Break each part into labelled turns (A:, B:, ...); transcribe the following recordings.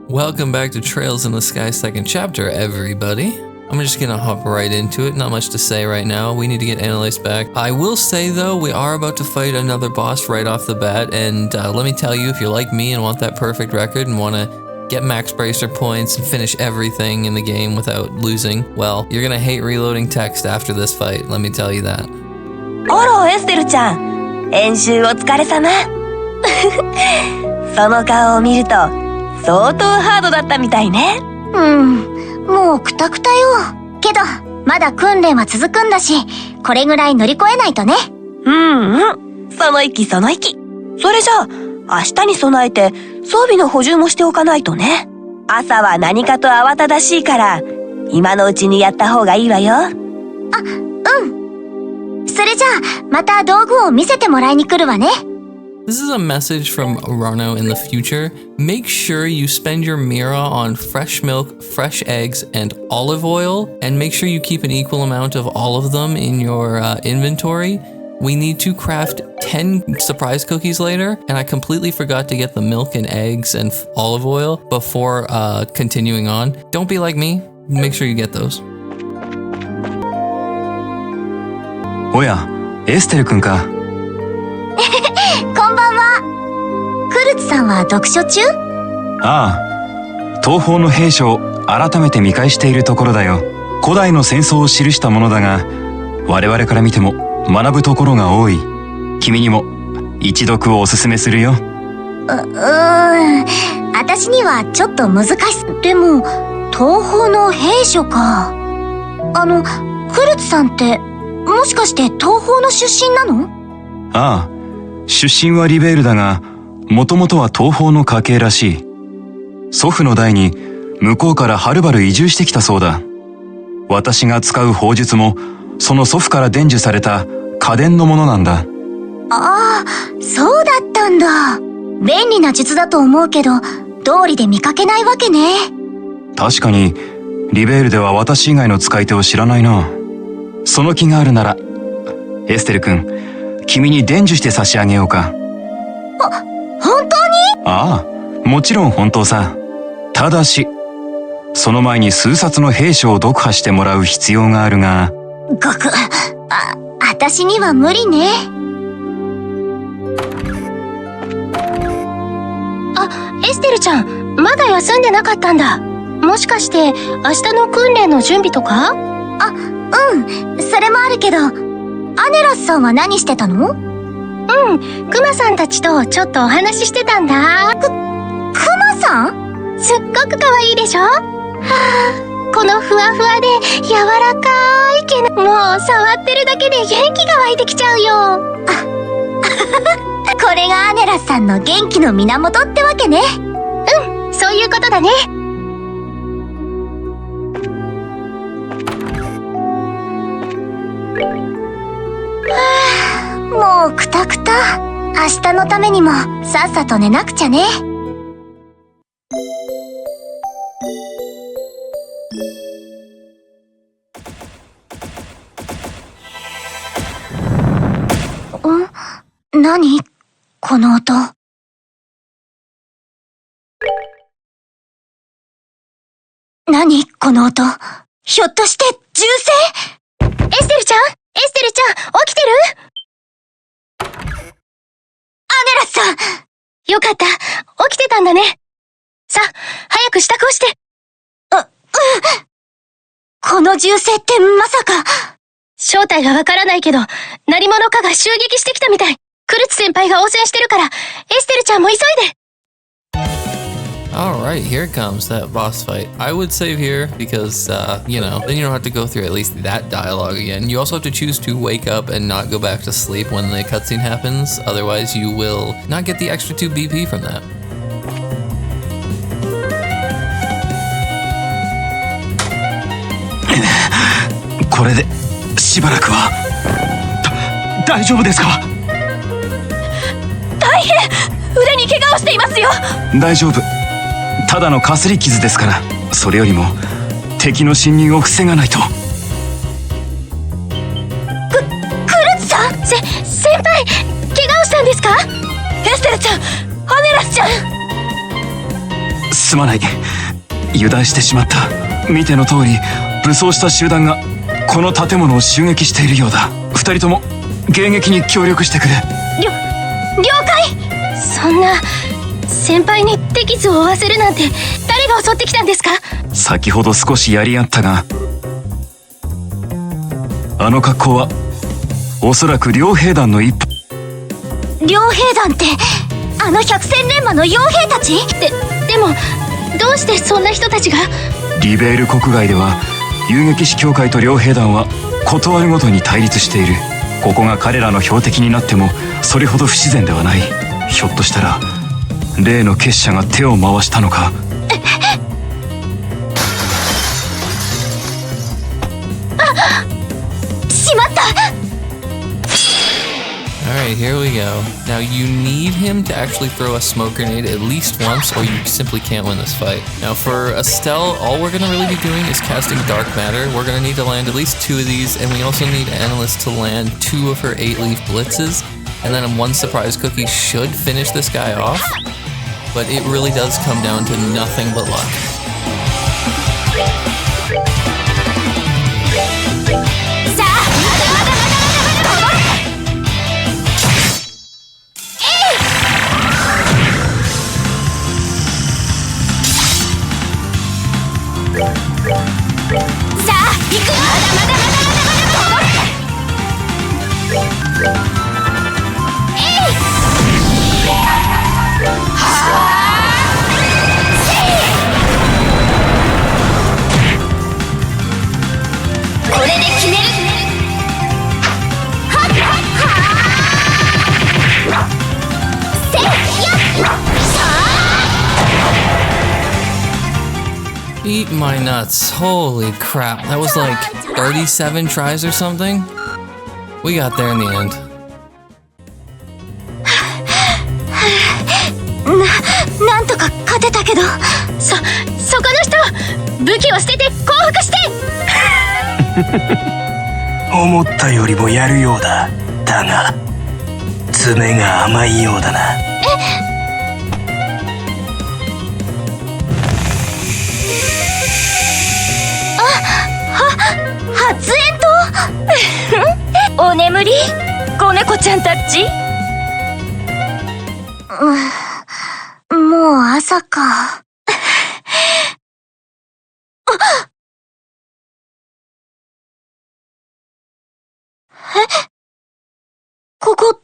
A: Welcome back to Trails in the Sky second chapter, everybody. I'm just gonna hop right into it, not much to say right now. We need to get Annalise back. I will say though, we are about to fight another boss right off the bat, and let me tell you, if you're like me and want that perfect record and want to get max bracer points and finish everything in the game without losing, well, you're gonna hate reloading text after this fight, let me tell you that.
B: おろ、エステルちゃん。演習お疲れ様。その顔を見ると、相当ハードだったみたいね。
C: もうクタクタよ。けど、まだ訓練は続くんだし、これぐらい乗り越えないとね。
B: その息その息。それじゃあ、明日に備えて装備の補充もしておかないとね。朝は何かと慌ただしいから、今のうちにやった方がいいわよ。
C: それじゃあ、また道具を見せてもらいに来るわね。
A: This is a message from Rarno in the future. Make sure you spend your Mira on fresh milk, fresh eggs, and olive oil, and make sure you keep an equal amount of all of them in your inventory. We need to craft 10 surprise cookies later, and I completely forgot to get the milk and eggs and olive oil before continuing on. Don't be like me. Make sure you get those.
D: おや、エステル君か。
C: こんばんは。クルツさんは読書中？
D: ああ、東方の兵書を改めて見返しているところだよ。古代の戦争を記したものだが、我々から見ても学ぶところが多い。君にも一読をおすすめするよ。
C: 私にはちょっと難しい。でも、東方の兵書か。クルツさんって、もしかして東方の出身なの？
D: ああ、出身はリベールだが、もともとは東方の家系らしい。祖父の代に向こうからはるばる移住してきたそうだ。私が使う砲術も、その祖父から伝授された家伝のものなんだ。
C: ああ、そうだったんだ。便利な術だと思うけど、道理で見かけないわけね。
D: 確かに、リベールでは私以外の使い手を知らないな。その気があるなら、エステル君、君に伝授して差し上げようか。
C: 本当に？
D: ああ、もちろん本当さ。ただし、その前に数冊の兵書を読破してもらう必要があるが。
C: 私には無理ね。エステルちゃん、まだ休んでなかったんだ。もしかして、明日の訓練の準備とか？それもあるけど、アネラスさんは何してたの？クマさんたちとちょっとお話ししてたんだ。クマさん？すっごく可愛いでしょ？このふわふわで柔らかい毛の、もう触ってるだけで元気が湧いてきちゃうよ。これがアネラスさんの元気の源ってわけね。そういうことだね。もうクタクタ。明日のためにもさっさと寝なくちゃね。何？この音。何？この音。ひょっとして銃声？エステルちゃん？エステルちゃん、起きてる？アネラスさん！よかった。起きてたんだね。さ、早く支度をして。この銃声ってまさか。正体がわからないけど、何者かが襲撃してきたみたい。クルツ先輩が応戦してるから、エステルちゃんも急いで。
A: Alright, here comes that boss fight. I would save here because, then you don't have to go through at least that dialogue again. You also have to choose to wake up and not go back to sleep when the cutscene happens. Otherwise, you will not get the extra 2 BP from that.
D: これで、しばらくは。大丈夫ですか？
B: 大変！腕に怪我をしていますよ。
D: 大丈夫。ただのかすり傷ですから。それよりも敵の侵入を防がないと。
C: クルツさん？先輩、怪我をしたんですか？
B: エステルちゃん、アネラスちゃん。
D: すまない。油断してしまった。見ての通り、武装した集団がこの建物を襲撃しているようだ。二人とも迎撃に協力してくれ。
C: 了解。そんな先輩に手傷を負わせるなんて誰が襲ってきたんですか？
D: 先ほど少しやり合ったが、あの格好はおそらく両兵団の一派。
C: 両兵団ってあの百戦錬磨の傭兵たち？でもどうしてそんな人たちが？
D: リベール国外では遊撃士協会と両兵団は事あるごとに対立している。ここが彼らの標的になってもそれほど不自然ではない。ひょっとしたら例の結社が手を回したのか。
C: しまった。
A: Alright, here we go. Now you need him to actually throw a smoke grenade at least once or you simply can't win this fight. Now for Estelle, all we're going to really be doing is casting Dark Matter. We're going to need to land at least 2 of these, and we also need Annalise to land 2 of her 8-leaf blitzes. And then 1 surprise cookie should finish this guy off. But it really does come down to nothing but luck. Eat my nuts. Holy crap. That was like 37 tries or something. We got there in the end.
C: なんとか勝てたけど、そこの人、武器を捨てて降伏して
E: 思ったよりもやるようだ。だが爪が甘いようだな。
C: 発煙筒お眠り子猫ちゃんたち。もう朝か。ここ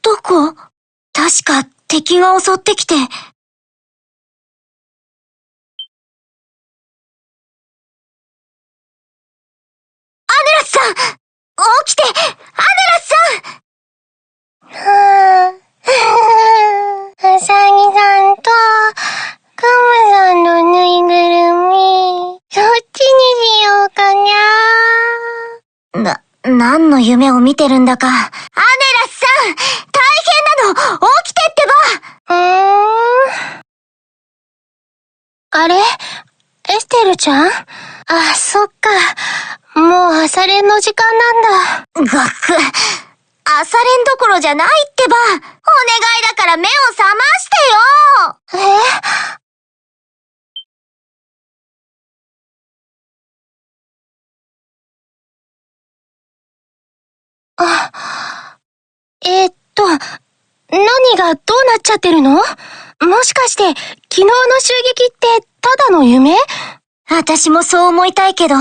C: どこ？確か敵が襲ってきて。さん、起きて！アネラスさん！うさぎさんとクムさんのぬいぐるみ、そっちにしようかな。何の夢を見てるんだか。アネラスさん、大変なの！起きてってば！あれ？エステルちゃん？あ、そっか。もう朝練の時間なんだ。がっく。朝練どころじゃないってば。お願いだから目を覚ましてよ。何がどうなっちゃってるの？もしかして昨日の襲撃ってただの夢？私もそう思いたいけど。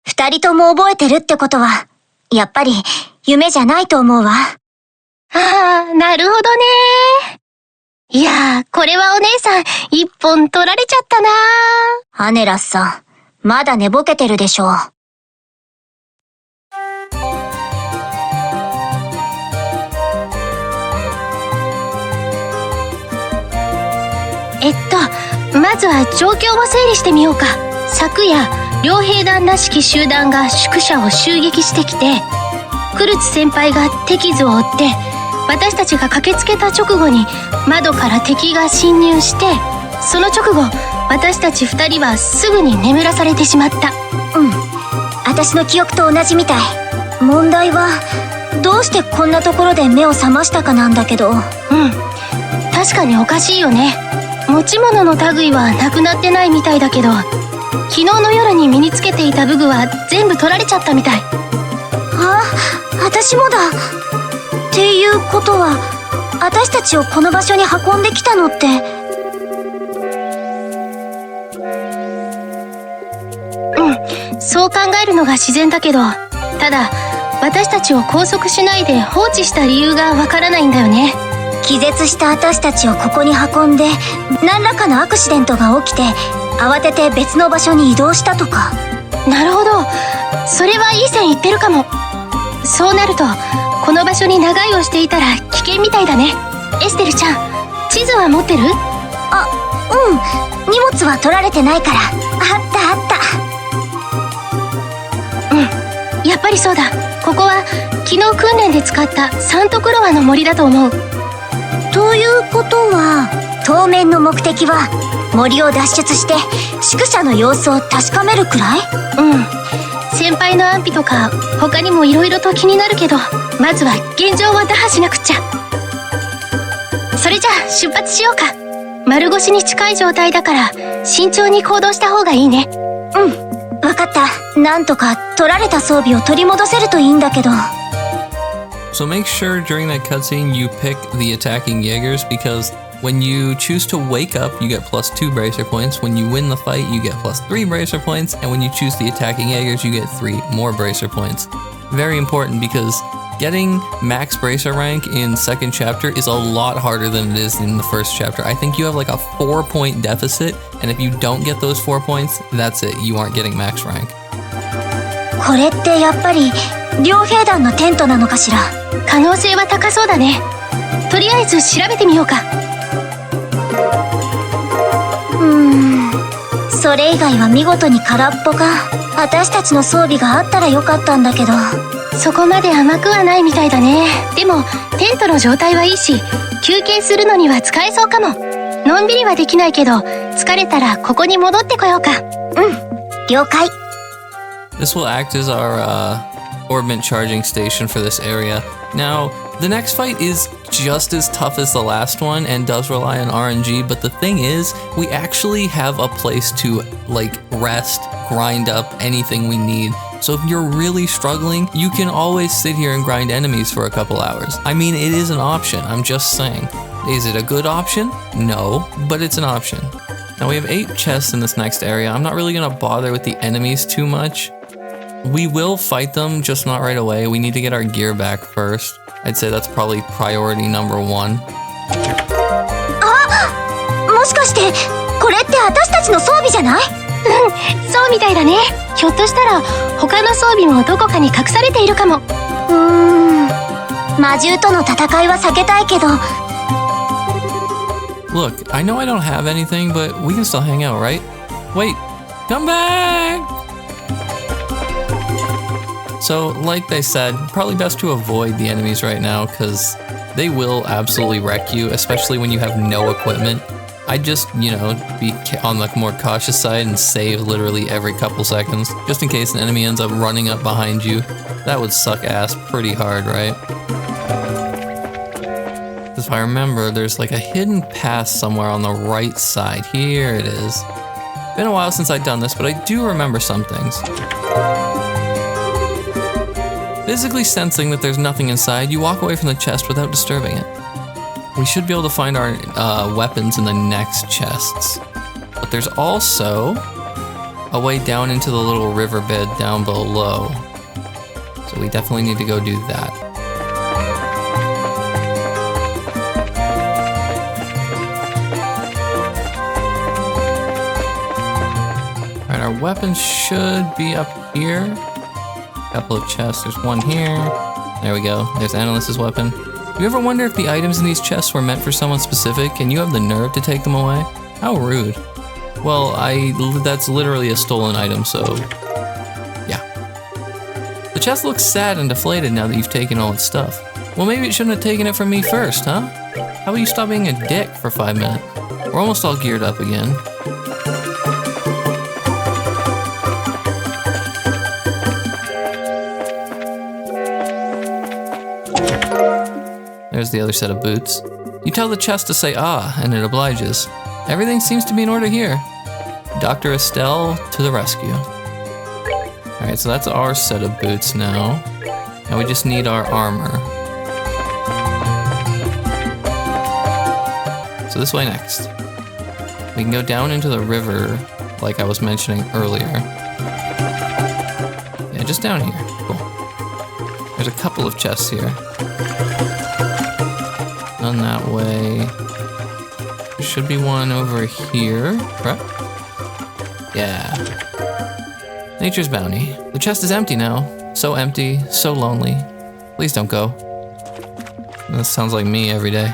C: 2人とも覚えてるってことは、やっぱり夢じゃないと思うわ。ああ、なるほどね。いやー、これはお姉さん1本取られちゃったな。アネラスさん、まだ寝ぼけてるでしょう。まずは状況を整理してみようか。昨夜、両兵団らしき集団が宿舎を襲撃してきて、クルツ先輩が手傷を負って、私たちが駆けつけた直後に窓から敵が侵入して、その直後、私たち2人はすぐに眠らされてしまった。私の記憶と同じみたい。問題は、どうしてこんなところで目を覚ましたかなんだけど。確かにおかしいよね。持ち物の類はなくなってないみたいだけど、昨日の夜に身につけていた武具は全部取られちゃったみたい。
F: あ、私もだ。っていうことは、私たちをこの場所に運んできたのって。
C: そう考えるのが自然だけど、ただ私たちを拘束しないで放置した理由がわからないんだよね。
F: 気絶した私たちをここに運んで、何らかのアクシデントが起きて慌てて別の場所に移動したとか。
C: なるほど、それはいい線いってるかも。そうなるとこの場所に長居をしていたら危険みたいだね。エステルちゃん、地図は持ってる？
F: あ、うん、荷物は取られてないから。あったあった。
C: やっぱりそうだ。ここは昨日訓練で使ったサントクロワの森だと思う。
F: ということは、当面の目的は森を脱出して宿舎の様子を確かめるくらい？
C: 先輩の安否とか他にも色々と気になるけど、まずは現状を打破しなくっちゃ。それじゃあ出発しようか。丸腰に近い状態だから慎重に行動した方がいいね。
F: わかった。なんとか取られた装備を取り戻せるといいんだけど。
A: So make sure during that cutscene you pick the attacking Jaegers, because when you choose to wake up, you get +2 bracer points. When you win the fight, you get +3 bracer points. And when you choose the attacking Jaegers, you get 3 more bracer points. Very important, because getting max bracer rank in second chapter is a lot harder than it is in the first chapter. I think you have like a 4-point deficit, and if you don't get those 4 points, that's it. You aren't getting max rank.
F: これってやっぱり両兵団のテントなのかしら？
C: 可能性は高そうだね。とりあえず調べてみようか。
F: それ以外は見事に空っぽか。私たちの装備があったらよかったんだけど。
C: そこまで甘くはないみたいだね。でもテントの状態はいいし、休憩するのには使えそうかも。のんびりはできないけど、疲れたらここに戻ってこようか。
F: 了解。
A: This will act as our orbment charging station for this area. Now, the next fight is just as tough as the last one and does rely on RNG, but the thing is, we actually have a place to like rest, grind up anything we need. So if you're really struggling, you can always sit here and grind enemies for a couple hours. I mean, it is an option, I'm just saying. Is it a good option? No, but it's an option. Now we have 8 chests in this next area. I'm not really gonna bother with the enemies too much. We will fight them, just not right away. We need to get our gear back first. I'd say that's probably priority number 1.
F: もしかしてこれって私たちの装備じゃない？
C: そうみたいだね。ひょっとしたら他の装備もどこかに隠されているかも。
F: 魔獣との戦いは避けたいけど。
A: Look, I know I don't have anything, but we can still hang out, right? Wait, come back! So, like they said, probably best to avoid the enemies right now, because they will absolutely wreck you, especially when you have no equipment. I'd just, be on the more cautious side and save literally every couple seconds, just in case an enemy ends up running up behind you. That would suck ass pretty hard, right? If I remember, there's like a hidden path somewhere on the right side. Here it is. Been a while since I've done this, but I do remember some things. Physically sensing that there's nothing inside, you walk away from the chest without disturbing it. We should be able to find our weapons in the next chests. But there's also a way down into the little riverbed down below. So we definitely need to go do that. Alright, our weapons should be up here. Couple of chests. There's one here. There we go. There's Annalis's weapon. You ever wonder if the items in these chests were meant for someone specific and you have the nerve to take them away? How rude. Well, that's literally a stolen item, so yeah. The chest looks sad and deflated now that you've taken all its stuff. Well, maybe it shouldn't have taken it from me first, huh? How about you stop being a dick for 5 minutes? We're almost all geared up again. There's the other set of boots. You tell the chest to say ah, and it obliges. Everything seems to be in order here. Dr. Estelle to the rescue. Alright, so that's our set of boots now. And we just need our armor. So this way next. We can go down into the river, like I was mentioning earlier. Yeah, just down here. Cool. There's a couple of chests here. None that way. There should be one over here, correct? Yeah. Nature's bounty. The chest is empty now. So empty, so lonely. Please don't go. That sounds like me every day.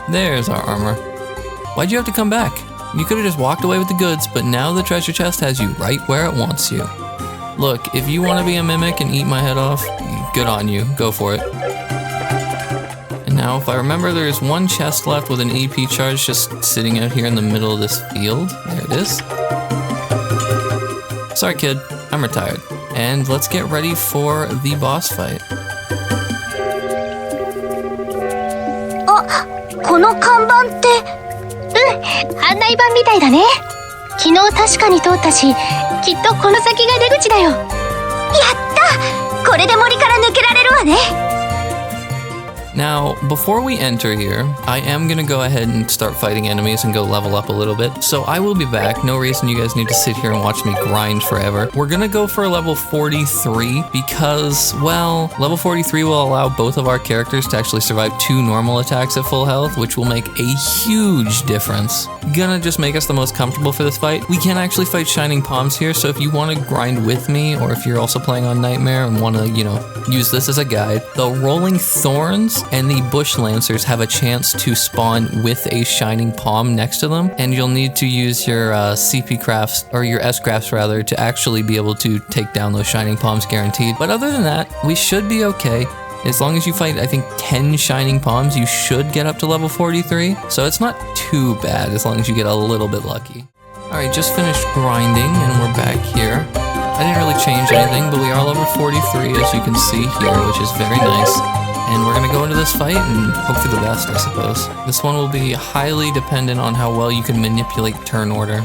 A: There's our armor. Why'd you have to come back? You could have just walked away with the goods, but now the treasure chest has you right where it wants you. Look, if you want to be a mimic and eat my head off, good on you. Go for it. And now, if I remember, there's one chest left with an EP charge just sitting out here in the middle of this field. There it is. Sorry, kid. I'm retired. And let's get ready for the boss fight.
F: この看板って
C: 案内板みたいだね。昨日確かに通ったし、きっとこの先が出口だよ。
F: やったこれで森から抜けられるわね。
A: Now, before we enter here, I am gonna go ahead and start fighting enemies and go level up a little bit. So I will be back. No reason you guys need to sit here and watch me grind forever. We're gonna go for a level 43 because, well, level 43 will allow both of our characters to actually survive 2 normal attacks at full health, which will make a huge difference. Gonna just make us the most comfortable for this fight. We can actually fight Shining Palms here, so if you want to grind with me, or if you're also playing on Nightmare and want to, you know, use this as a guide, the Rolling Thorns and the Bush Lancers have a chance to spawn with a Shining Palm next to them, and you'll need to use your CP crafts, or your S crafts rather, to actually be able to take down those Shining Palms guaranteed. But other than that, we should be okay. As long as you fight, I think, 10 Shining Palms, you should get up to level 43. So it's not too bad as long as you get a little bit lucky. Alright, just finished grinding and we're back here. I didn't really change anything, but we are level 43 as you can see here, which is very nice. And we're gonna go into this fight and hope for the best, I suppose. This one will be highly dependent on how well you can manipulate turn order.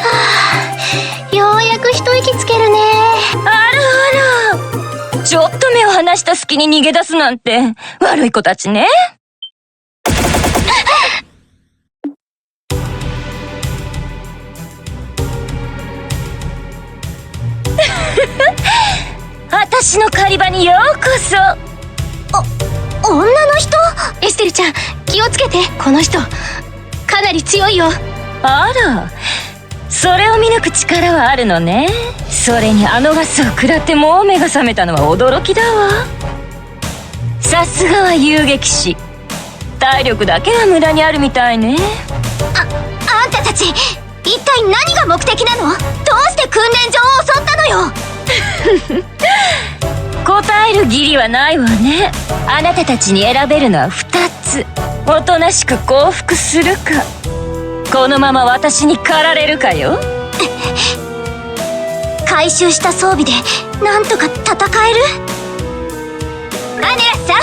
C: Ah, ようやく一息つけるね。
B: あらあら。ちょっと目を離した隙に逃げ出すなんて、悪い子たちね。私の狩り場にようこそ。
C: 女の人？エステルちゃん、気をつけて。この人、かなり強いよ。
B: あら、それを見抜く力はあるのね。それにあのガスを食らってもう目が覚めたのは驚きだわ。さすがは遊撃士。体力だけは無駄にあるみたいね。
F: あんたたち、一体何が目的なの？どうして訓練場を襲ったのよ。
B: 答える義理はないわね。あなたたちに選べるのは2つ。おとなしく降伏するか、このまま私に駆られるかよ。
F: 回収した装備でなんとか戦える？アネラスさ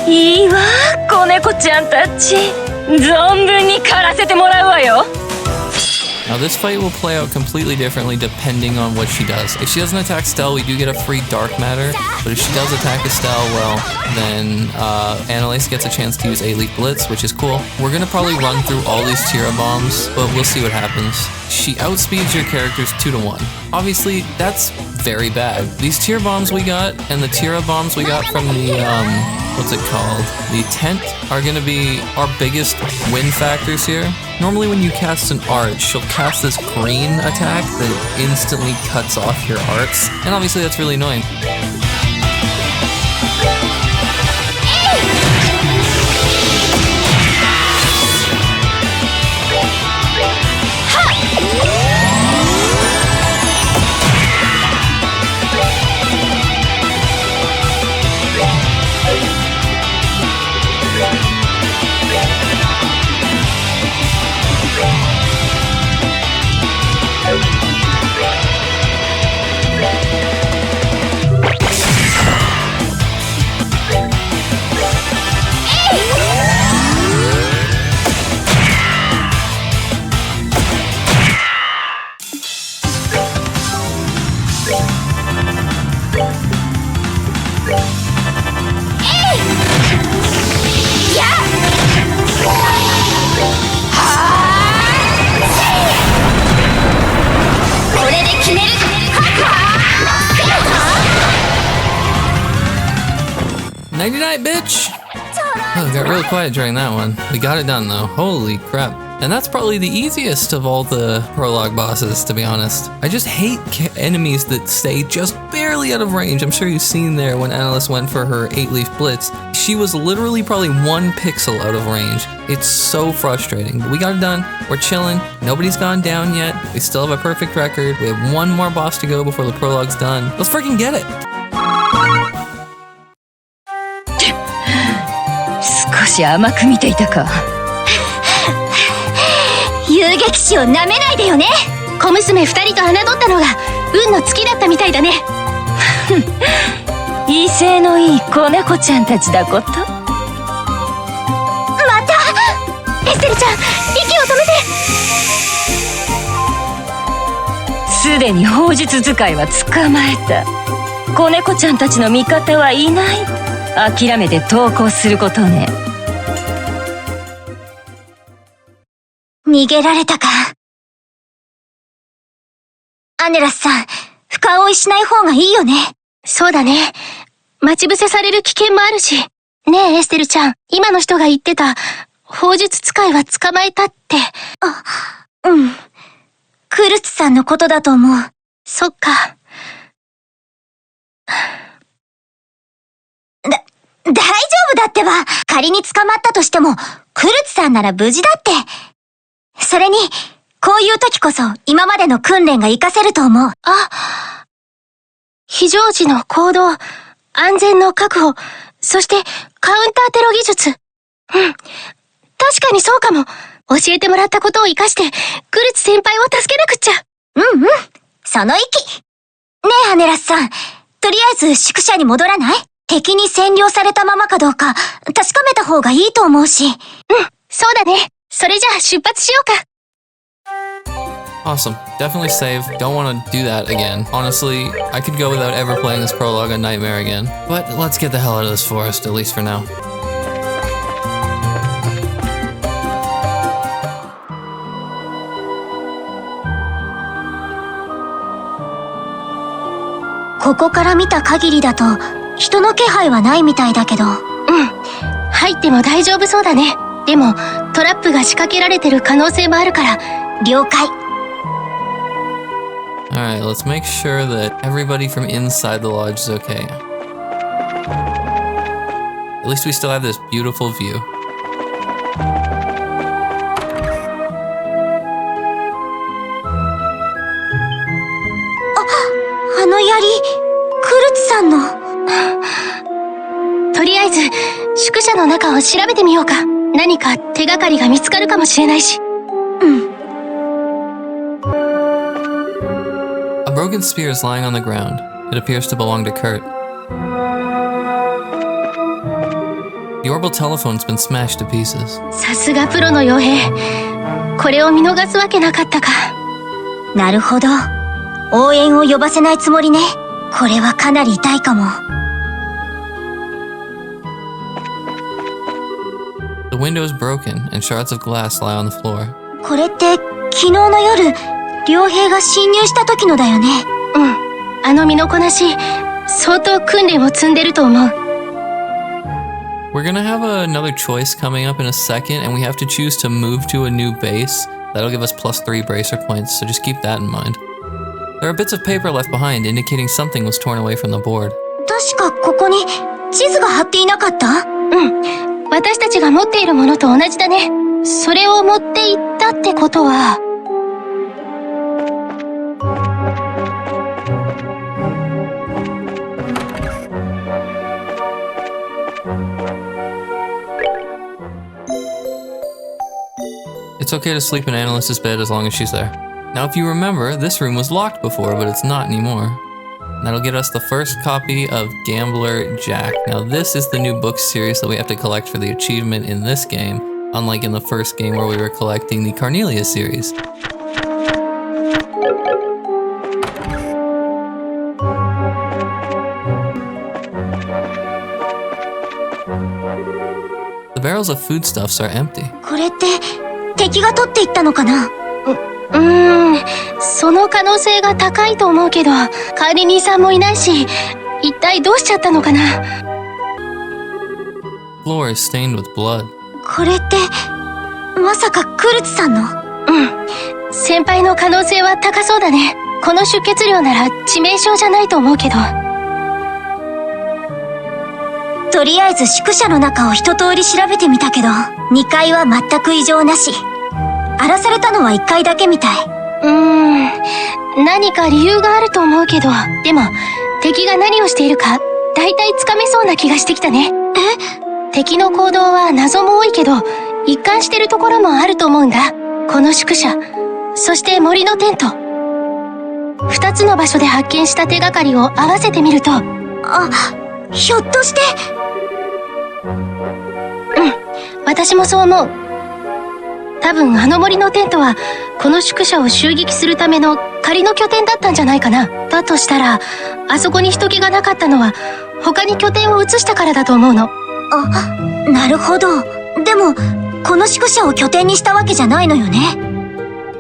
B: ん。いいわ、子猫ちゃんたち。存分に狩らせてもらうわよ。
A: Now this fight will play out completely differently depending on what she does. If she doesn't attack Estelle, we do get a free dark matter, but if she does attack Estelle, well, then Annalise gets a chance to use Elite Blitz, which is cool. We're gonna probably run through all these Tira bombs, but we'll see what happens. She outspeeds your characters 2-1. Obviously, that's very bad. These Tira bombs we got, and the Tira bombs we got from the, what's it called? The tent are gonna be our biggest win factors here. Normally when you cast an art, she'll cast this green attack that instantly cuts off your arts, and obviously that's really annoying. Nighty night, bitch! Oh, it got real quiet during that one. We got it done though. Holy crap. And that's probably the easiest of all the prologue bosses, to be honest. I just hate enemies that stay just barely out of range. I'm sure you've seen there when Annalise went for her 8-leaf blitz. She was literally probably 1 pixel out of range. It's so frustrating. But we got it done. We're chilling. Nobody's gone down yet. We still have a perfect record. We have 1 more boss to go before the prologue's done. Let's freaking get it!
F: 少し甘く見ていたか。遊撃士を舐めないでよね。
C: 小娘2人と侮ったのが運の尽きだったみたいだね。
F: 威勢のいい子猫ちゃんたちだこと。また
C: エステルちゃん、息を止めて。
F: すでに砲術使いは捕まえた。子猫ちゃんたちの味方はいない。諦めて投降することね。逃げられたか。アネラスさん、深追いしない方がいいよね。
C: そうだね。待ち伏せされる危険もあるし。ねえ、エステルちゃん、今の人が言ってた、砲術使いは捕まえたって。
F: うん。クルツさんのことだと思う。
C: そっか。
F: 大丈夫だってば。仮に捕まったとしても、クルツさんなら無事だって。それに、こういう時こそ今までの訓練が活かせると思う。
C: 非常時の行動、安全の確保、そしてカウンターテロ技術。確かにそうかも。教えてもらったことを活かして、クルツ先輩を助けなくっちゃ。
F: その意気。ねえ、ハネラスさん。とりあえず宿舎に戻らない？敵に占領されたままかどうか、確かめた方がいいと思うし。
C: そうだね。それじゃあ出発しようか。
A: Awesome. Definitely save. Don't want to do that again. Honestly, I could go without ever playing this prologue a nightmare again. But let's get the hell out of this forest, at least for now.
F: ここから見た限りだと、人の気配はないみたいだけど。
C: 入っても大丈夫そうだね。でも、トラップが仕掛けられてる可能性もあるから、
F: 了解。
A: Alright, let's make sure that everybody from inside the lodge is okay. At least we still have this beautiful view.
F: あの槍、クルツさんの。
C: とりあえず、宿舎の中を調べてみようか。何か手がかりが見つかるかもしれないし。
A: A broken spear is lying on the ground. It appears to belong to Kurt. The orbital telephone's been smashed to pieces.
C: さすがプロの傭兵。これを見逃すわけなかったか。
F: なるほど。応援を呼ばせないつもりね。これはかなり痛いかも。
A: The window is broken and shards of glass lie on the floor.
F: これって昨日の夜、傭兵が侵入した時のだよね。
C: あの身のこなし、相当訓練を積んでると思う。
A: We're gonna have another choice coming up in a second, and we have to choose to move to a new base. That'll give us +3 bracer points, so just keep that in mind. There are bits of paper left behind indicating something was torn away from the board.
F: 確かここに地図が貼っていなかった？
C: 私たちが持っているものと同じだね。それを持っていったってことは。
A: It's okay to sleep in Annalise's bed as long as she's there. Now if you remember, this room was locked before, but it's not anymore. That'll get us the first copy of Gambler Jack. Now this is the new book series that we have to collect for the achievement in this game, unlike in the first game where we were collecting the Carnelia series. The barrels of foodstuffs are empty.
F: これって敵が取っていったのかな？
C: その可能性が高いと思うけど、管理人さんもいないし、一体どうしちゃったのかな。
A: floor is stained with blood.
F: これって、まさかクルツさんの？
C: 先輩の可能性は高そうだね。この出血量なら致命傷じゃないと思うけど。
F: とりあえず宿舎の中を一通り調べてみたけど、2階は全く異常なし。荒らされたのは1階だけみたい。
C: 何か理由があると思うけど、でも敵が何をしているか大体つかめそうな気がしてきたね。敵の行動は謎も多いけど、一貫してるところもあると思うんだ。この宿舎、そして森のテント。2つの場所で発見した手がかりを合わせてみると、
F: ひょっとして。
C: 私もそう思う。多分あの森のテントはこの宿舎を襲撃するための仮の拠点だったんじゃないかな。だとしたら、あそこに人気がなかったのは他に拠点を移したからだと思うの。
F: なるほど。でもこの宿舎を拠点にしたわけじゃないのよね。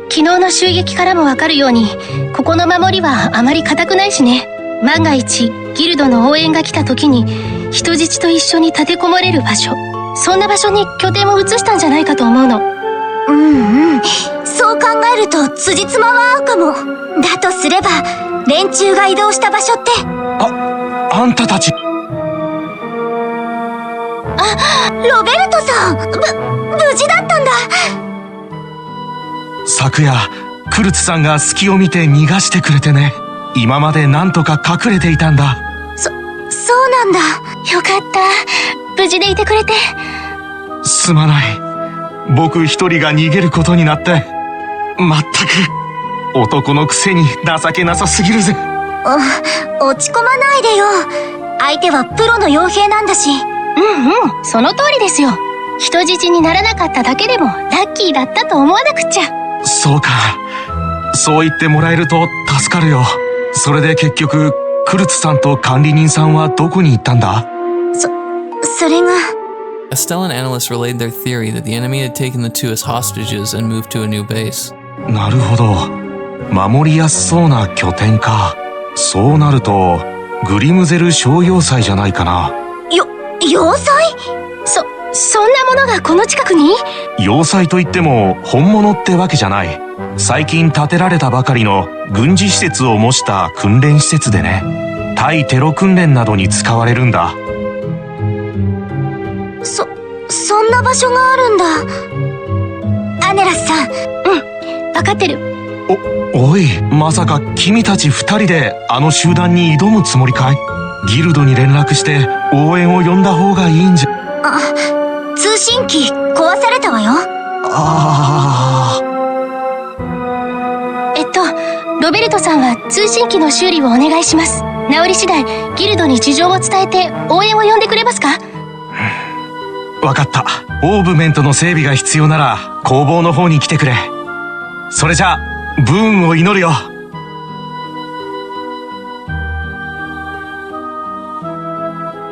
C: 昨日の襲撃からもわかるように、ここの守りはあまり固くないしね。万が一ギルドの応援が来た時に人質と一緒に立てこもれる場所、そんな場所に拠点を移したんじゃないかと思うの。
F: そう考えると辻褄は合うかも。だとすれば連中が移動した場所って。
E: あんたたち。
F: ロベルトさん、無事だったんだ。
E: 昨夜クルツさんが隙を見て逃がしてくれてね。今までなんとか隠れていたんだ。
F: そうなんだ。
C: よかった。無事でいてくれて。
E: すまない。僕一人が逃げることになって。まったく男のくせに情けなさすぎるぜ。
F: 落ち込まないでよ。相手はプロの傭兵なんだし。
C: その通りですよ。人質にならなかっただけでもラッキーだったと思わなくっちゃ。
E: そうか。そう言ってもらえると助かるよ。それで結局クルツさんと管理人さんはどこに行ったんだ？
F: それが。
A: Estelle and Annalise relayed their theory that the enemy had taken the two as hostages and moved to a new base.
E: なるほど。守りやすそうな拠点か。そうなるとグリムゼル小要塞じゃないかな。
F: 要塞？
C: そんなものがこの近くに？
E: 要塞といっても本物ってわけじゃない。最近建てられたばかりの軍事施設を模した訓練施設でね。対テロ訓練などに使われるんだ。
F: そんな場所があるんだ。アネラスさん。
C: わかってる。
E: おい、まさか君たち2人であの集団に挑むつもりかい？ギルドに連絡して応援を呼んだ方がいいんじゃ。
F: 通信機壊されたわよ。
C: ロベルトさんは通信機の修理をお願いします。治り次第ギルドに事情を伝えて応援を呼んでくれますか？
E: わかった。オーブメントの整備が必要なら工房の方に来てくれ。それじゃあブーンを祈るよ。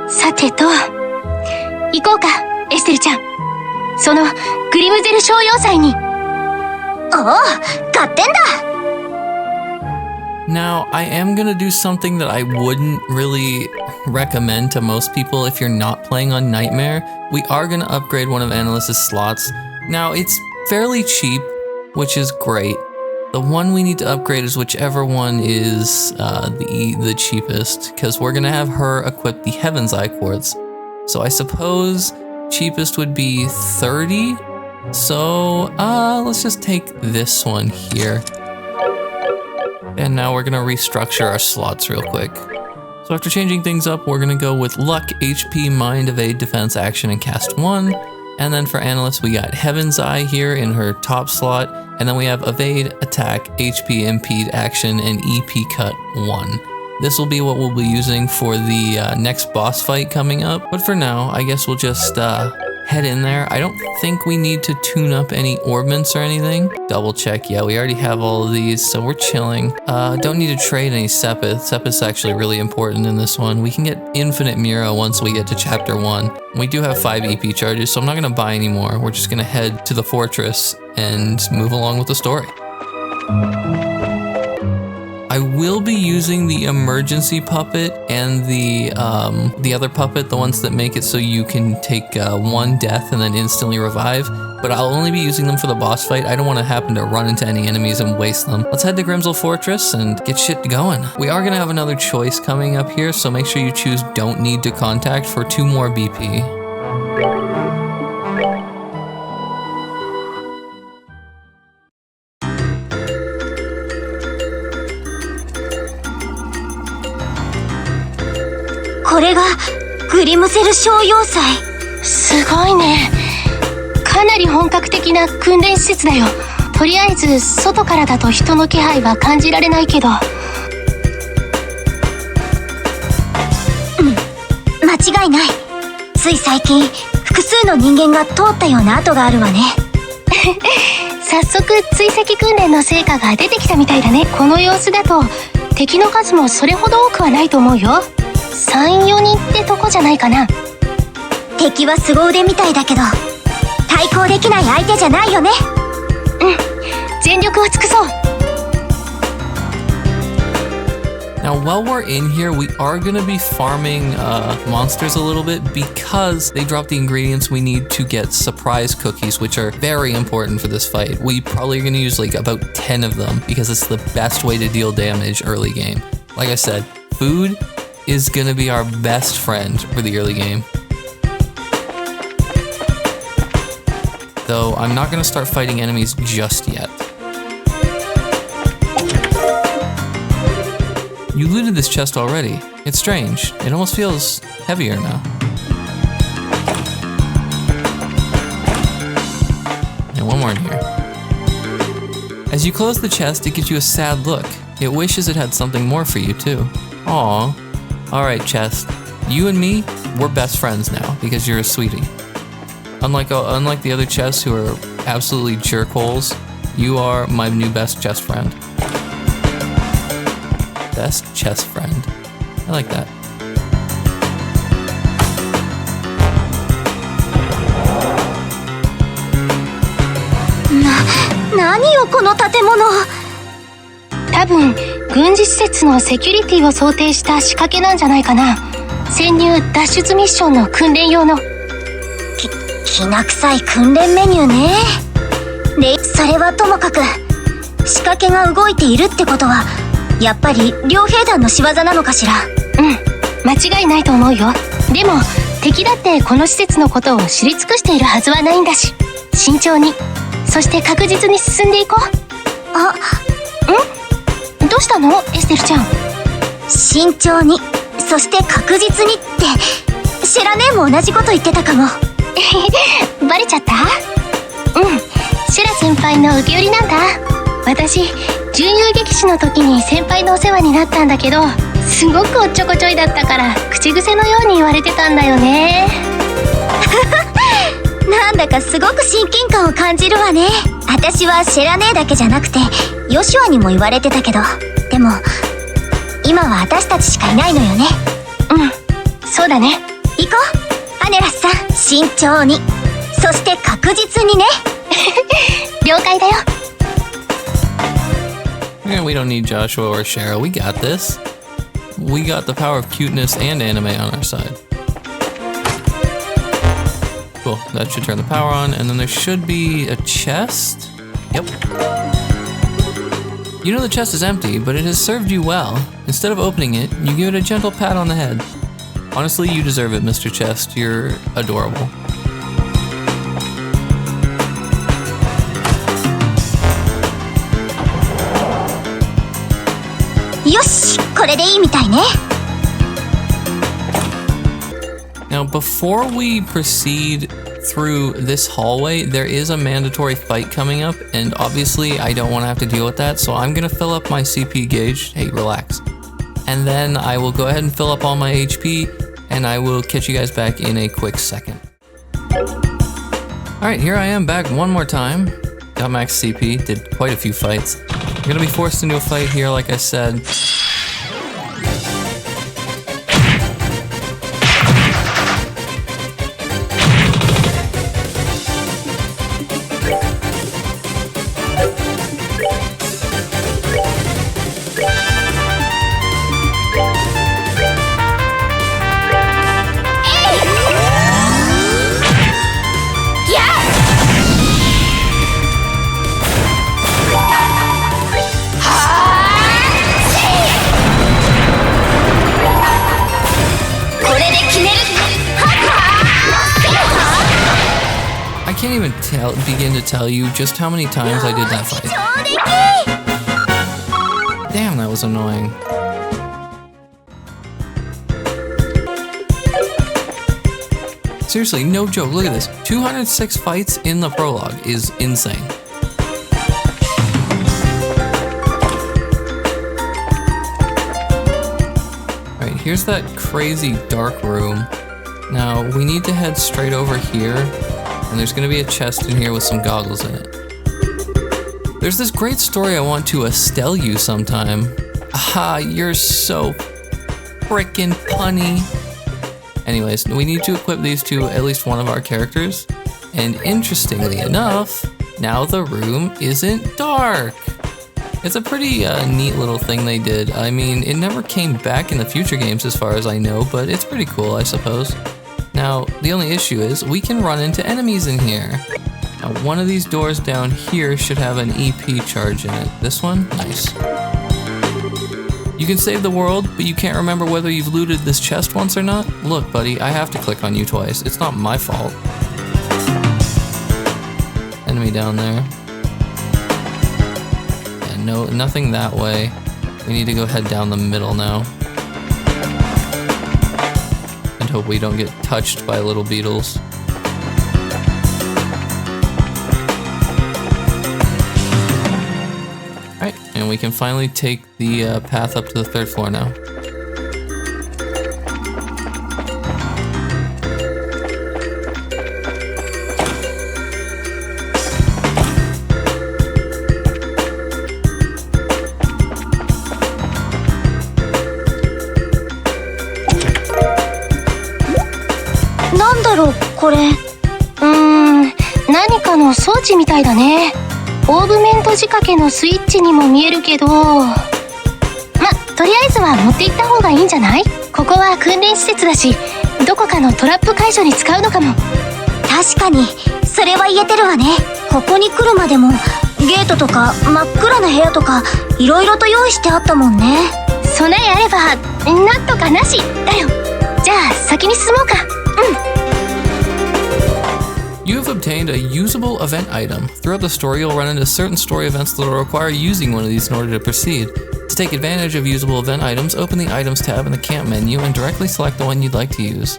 C: さてと、行こうか、エステルちゃん。そのグリムゼル小要塞に。
F: 合点だ。
A: Now, I am gonna do something that I wouldn't really recommend to most people if you're not playing on Nightmare. We are gonna upgrade one of Annalise's slots. Now, it's fairly cheap, which is great. The one we need to upgrade is whichever one is the cheapest, because we're gonna have her equip the Heaven's Eye Quartz. So I suppose cheapest would be 30. So let's just take this one here. And now we're gonna restructure our slots real quick. So after changing things up, we're gonna go with Luck, HP, Mind, Evade, Defense, Action, and Cast 1. And then for Annalise, we got Heaven's Eye here in her top slot. And then we have Evade, Attack, HP, Impede, Action, and EP Cut 1. This will be what we'll be using for the next boss fight coming up. But for now, I guess we'll just head in there. I don't think we need to tune up any orbments or anything. Double check. Yeah, we already have all of these, so we're chilling. Don't need to trade any Sepith. Sepith's actually really important in this one. We can get infinite Mira once we get to chapter 1. We do have 5 EP charges, so I'm not going to buy any more. We're just going to head to the fortress and move along with the story. I will be using the emergency puppet and the other puppet, the ones that make it so you can take one death and then instantly revive. But I'll only be using them for the boss fight. I don't want to happen to run into any enemies and waste them. Let's head to Grimsel Fortress and get shit going. We are going to have another choice coming up here, so make sure you choose Don't Need to Contact for 2 more BP.
F: これがグリムセル小要塞。
C: すごいね。かなり本格的な訓練施設だよ。とりあえず外からだと人の気配は感じられないけど。
F: 間違いない。つい最近複数の人間が通ったような跡があるわね。
C: 早速追跡訓練の成果が出てきたみたいだね。この様子だと敵の数もそれほど多くはないと思うよ。3、4人ってとこじゃないかな。
F: 敵は凄腕みたいだけど対抗できない相手じゃないよね。
C: 全力を尽くそう。
A: Now, while we're in here, we are going to be farming monsters a little bit because they drop the ingredients we need to get surprise cookies, which are very important for this fight. We probably are going to use like about 10 of them because it's the best way to deal damage early game. Like I said, food is going to be our best friend for the early game. Though I'm not going to start fighting enemies just yet. You looted this chest already. It's strange. It almost feels heavier now. And one more in here. As you close the chest, it gives you a sad look. It wishes it had something more for you too. Aww. Alright, chest. You and me, we're best friends now because you're a sweetie. Unlike the other chests who are absolutely jerkholes, you are my new best chest friend. Best chest friend. I like that.
F: 何よこの建物。
C: 多分軍事施設のセキュリティを想定した仕掛けなんじゃないかな。潜入脱出ミッションの訓練用の。
F: きな臭い訓練メニューね。で、それはともかく仕掛けが動いているってことはやっぱり両兵団の仕業なのかしら。
C: 間違いないと思うよ。でも敵だってこの施設のことを知り尽くしているはずはないんだし、慎重に、そして確実に進んでいこう。どうしたのエステルちゃん。
F: 慎重に、そして確実にってシェラ姉も同じこと言ってたかも。
C: バレちゃった？シェラ先輩の受け売りなんだ。私準遊撃士の時に先輩のお世話になったんだけど、すごくおっちょこちょいだったから口癖のように言われてたんだよね。
F: なんだかすごく親近感を感じるわね。私はシェラ姉だけじゃなくてヨシュアにも言われてたけど、でも今は私たちしかいないのよね。
C: そうだね。
F: 行こうアネラスさん。慎重に、そして確実にね。
C: 了解だよ。
A: Yeah, we don't need Joshua or Cheryl. We got this. We got the power of cuteness and anime on our side. Cool. That should turn the power on, and then there should be a chest. Yep. You know the chest is empty, but it has served you well. Instead of opening it, you give it a gentle pat on the head. Honestly, you deserve it, Mr. Chest. You're adorable.
F: Yosh, これでいいみたいね。
A: Now, before we proceed through this hallway, there is a mandatory fight coming up, and obviously I don't want to have to deal with that, so I'm going to fill up my CP gauge. Hey, relax. And then I will go ahead and fill up all my HP, and I will catch you guys back in a quick second. Alright, here I am back one more time. Got max CP, did quite a few fights. I'm going to be forced into a fight here, like I said. can't even begin to tell you just how many times I did that fight. Damn, that was annoying. Seriously, no joke, look at this. 206 fights in the prologue is insane. Alright, here's that crazy dark room. Now, we need to head straight over here, and there's gonna be a chest in here with some goggles in it. There's this great story I want to Estelle you sometime. Aha, you're so frickin' punny. Anyways, we need to equip these to at least one of our characters. And interestingly enough, now the room isn't dark. It's a pretty neat little thing they did. I mean, it never came back in the future games as far as I know, but it's pretty cool, I suppose. Now, the only issue is we can run into enemies in here. Now, one of these doors down here should have an EP charge in it. This one? Nice. You can save the world, but you can't remember whether you've looted this chest once or not? Look, buddy, I have to click on you twice. It's not my fault. Enemy down there. And no, nothing that way. We need to go head down the middle now. And hope we don't get touched by little beetles. Alright, and we can finally take the path up to the 3rd floor now.
C: これ何かの装置みたいだね。オーグメント仕掛けのスイッチにも見えるけど、とりあえずは持って行った方がいいんじゃない？ここは訓練施設だし、どこかのトラップ解除に使うのかも。
F: 確かにそれは言えてるわね。ここに来るまでもゲートとか真っ暗な部屋とかいろいろと用意してあったもんね。
C: 備えあればなんとかなしだよ。じゃあ先に進もうか。
A: You have obtained a usable event item. Throughout the story, you'll run into certain story events that will require using one of these in order to proceed. To take advantage of usable event items, open the Items tab in the camp menu and directly select the one you'd like to use.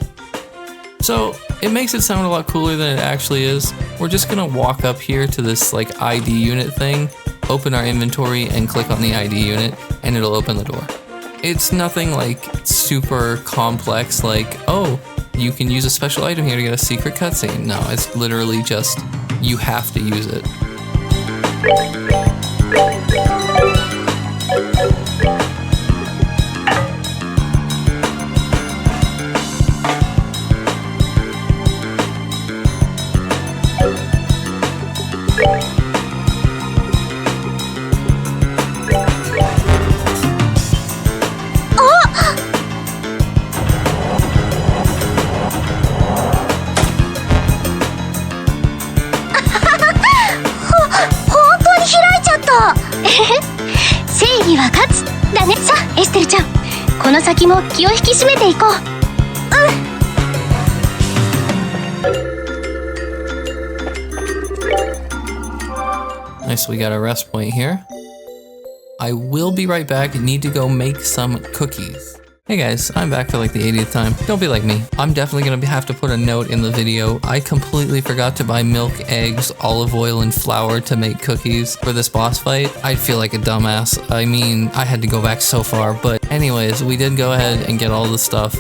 A: So, it makes it sound a lot cooler than it actually is. We're just gonna walk up here to this like ID unit thing, open our inventory and click on the ID unit, and it'll open the door. It's nothing like super complex like, oh, you can use a special item here to get a secret cutscene. No, it's literally just, you have to use it.
C: 正義は勝つだね。さあエステルちゃん、この先も気を引き締めていこう。
A: Nice, we got a rest point here. I will be right back. Need to go make some cookies. Hey guys, I'm back for like the 80th time. Don't be like me. I'm definitely gonna have to put a note in the video. I completely forgot to buy milk, eggs, olive oil, and flour to make cookies for this boss fight. I'd feel like a dumbass. I mean, I had to go back so far, but anyways, we did go ahead and get all the stuff.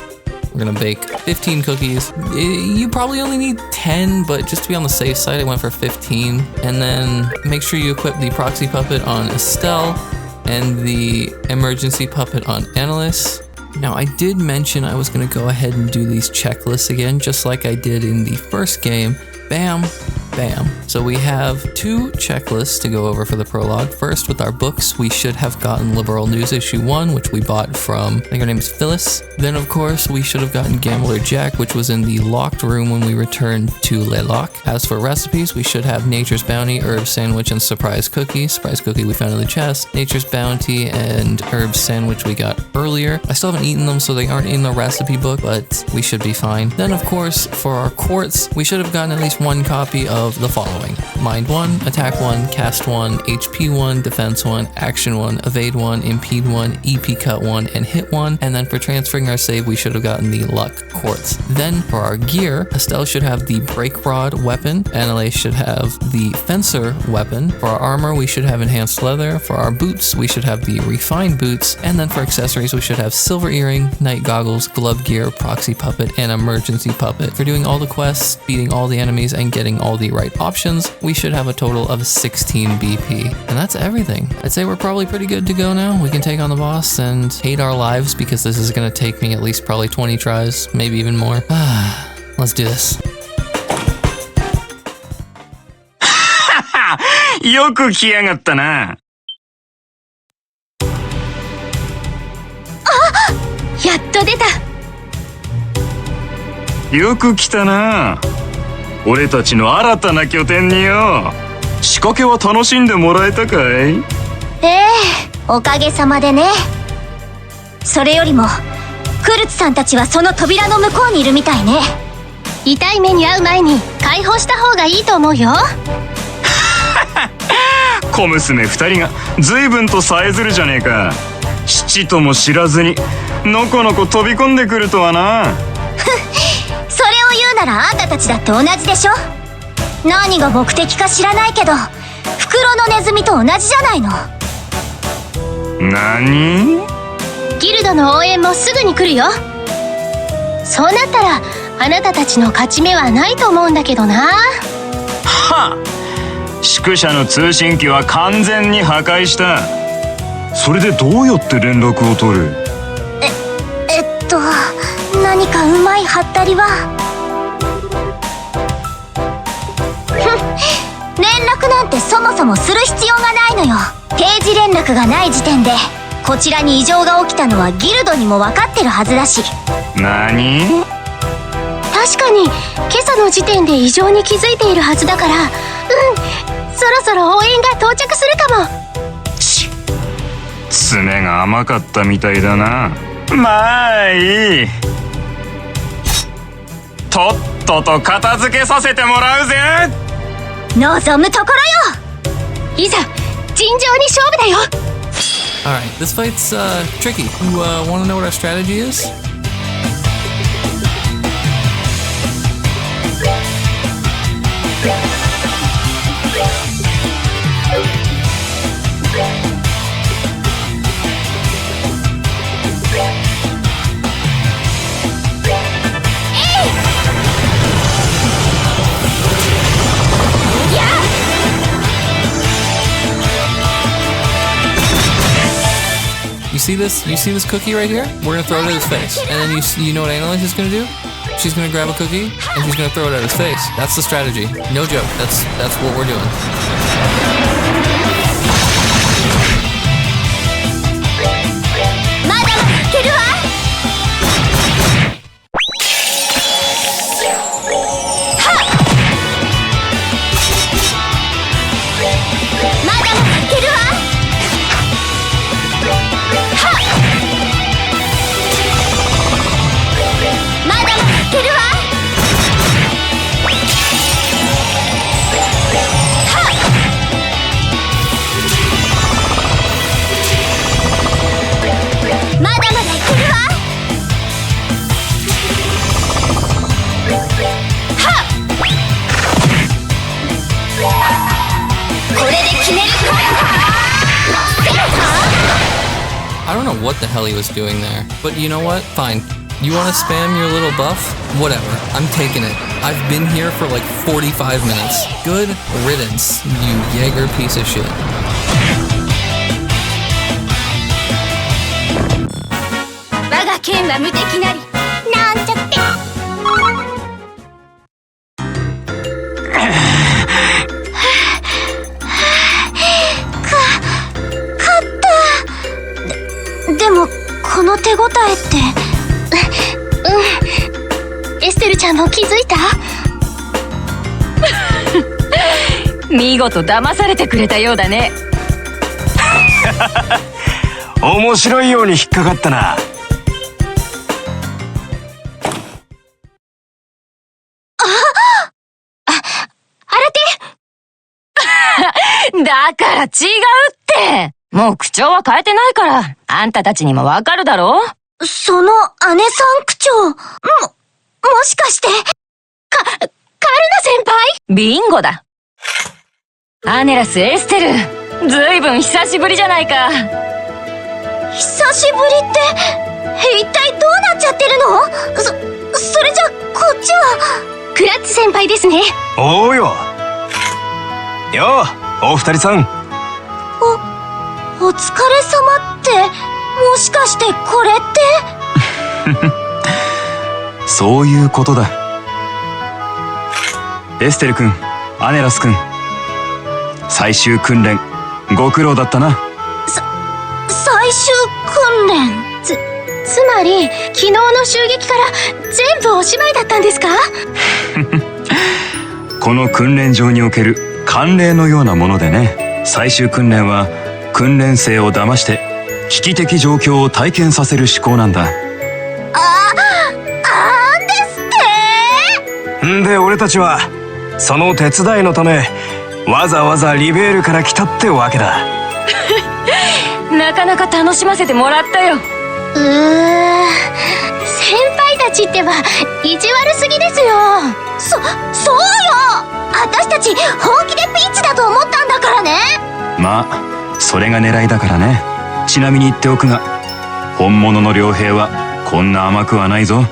A: We're gonna bake 15 cookies. You probably only need 10, but just to be on the safe side, I went for 15. And then make sure you equip the proxy puppet on Estelle and the emergency puppet on Annalise. Now, I did mention I was going to go ahead and do these checklists again, just like I did in the first game. Bam, bam. So we have 2 checklists to go over for the prologue. First, with our books, we should have gotten Liberal News Issue 1, which we bought from, I think her name is Phyllis. Then, of course, we should have gotten Gambler Jack, which was in the locked room when we returned to Le Loc. As for recipes, we should have Nature's Bounty, Herb Sandwich, and Surprise Cookie. Surprise Cookie we found in the chest. Nature's Bounty and Herb Sandwich we got earlier. I still haven't eaten them, so they aren't in the recipe book, but we should be fine. Then, of course, for our quartz, we should have gotten at least 1 copy of of the following: Mind 1, Attack 1, Cast 1, HP 1, Defense 1, Action 1, Evade 1, Impede 1, EP Cut 1, and Hit 1. And then for transferring our save, we should have gotten the Luck Quartz. Then for our gear, Estelle should have the Break Rod weapon, Annalise should have the Fencer weapon. For our armor, we should have Enhanced Leather. For our boots, we should have the Refined Boots. And then for accessories, we should have Silver Earring, Night Goggles, Glove Gear, Proxy Puppet, and Emergency Puppet. For doing all the quests, beating all the enemies, and getting all the right options, we should have a total of 16 BP. And that's everything. I'd say we're probably pretty good to go now. We can take on the boss and hate our lives because this is going to take me at least probably 20 tries, maybe even more. Let's do this.
D: よく来やがったな。
C: やっと出た。
D: よく来たな。俺たちの新たな拠点によ。仕掛けは楽しんでもらえたかい？
F: おかげさまでね。それよりもクルツさんたちはその扉の向こうにいるみたいね。
C: 痛い目に遭う前に解放した方がいいと思うよ。
D: 小娘二人が随分とさえずるじゃねえか。七とも知らずにのこのこ飛び込んでくるとはな。
F: それを言うならあんたたちだって同じでしょ。何が目的か知らないけど袋のネズミと同じじゃないの。
D: 何？
C: ギルドの応援もすぐに来るよ。そうなったらあなたたちの勝ち目はないと思うんだけどな。
D: はっ、宿舎の通信機は完全に破壊した。それでどうやって連絡を取る？
F: 何かうまいハったりは。連絡なんてそもそもする必要がないのよ。定時連絡がない時点でこちらに異常が起きたのはギルドにも分かってるはずだし。
D: 何？
C: 確かに今朝の時点で異常に気づいているはずだから、そろそろ応援が到着するかも。
D: 爪が甘かったみたいだな。まあいい。とっとと片付けさせてもらうぜ。
F: 望むところよ。
C: いざ尋常に勝負だよ。
A: Alright, this fight's tricky. You want to know what our strategy is? You see this? You see this cookie right here? We're gonna throw it at his face. And then you know what Annalise is gonna do? She's gonna grab a cookie and she's gonna throw it at his face. That's the strategy. No joke. That's what we're doing. I don't know what the hell he was doing there, but you know what? Fine. You want to spam your little buff? Whatever. I'm taking it. I've been here for like 45 minutes. Good riddance, you Jaeger piece of shit.
C: Estelle エステルちゃんも気づいた？
B: 見事騙されてくれたようだね。
D: 面白いように引っかかったな。
C: アラテ
G: だから違うって。もう口調は変えてないから、あんたたちにもわかるだろ？
F: その姉さん口調、もしかして、カルナ先輩？
G: ビンゴだ。アネラス・エステル、ずいぶん久しぶりじゃないか。
F: 久しぶりって、一体どうなっちゃってるの？それじゃ、こっちは。
C: クラッツ先輩ですね。
E: おうよ。よう、お二人さん。
F: お疲れ様って、もしかしてこれって？
D: そういうことだ。エステル君、アネラス君、最終訓練ご苦労だったな。
F: 最終訓練？
C: つまり昨日の襲撃から全部おしまいだったんですか？
D: この訓練場における慣例のようなものでね。最終訓練は訓練生を騙して危機的状況を体験させる思考なんだ。
E: んで俺たちはその手伝いのためわざわざリベールから来たってわけだ。
G: なかなか楽しませてもらったよ。
C: 先輩たちってば意地悪すぎですよ。
F: そうよ。私たち本気でピンチだと思ったんだからね。
D: まあそれが狙いだからね。ちなみに言っておくが、本物の傭兵はこんな甘くはないぞ。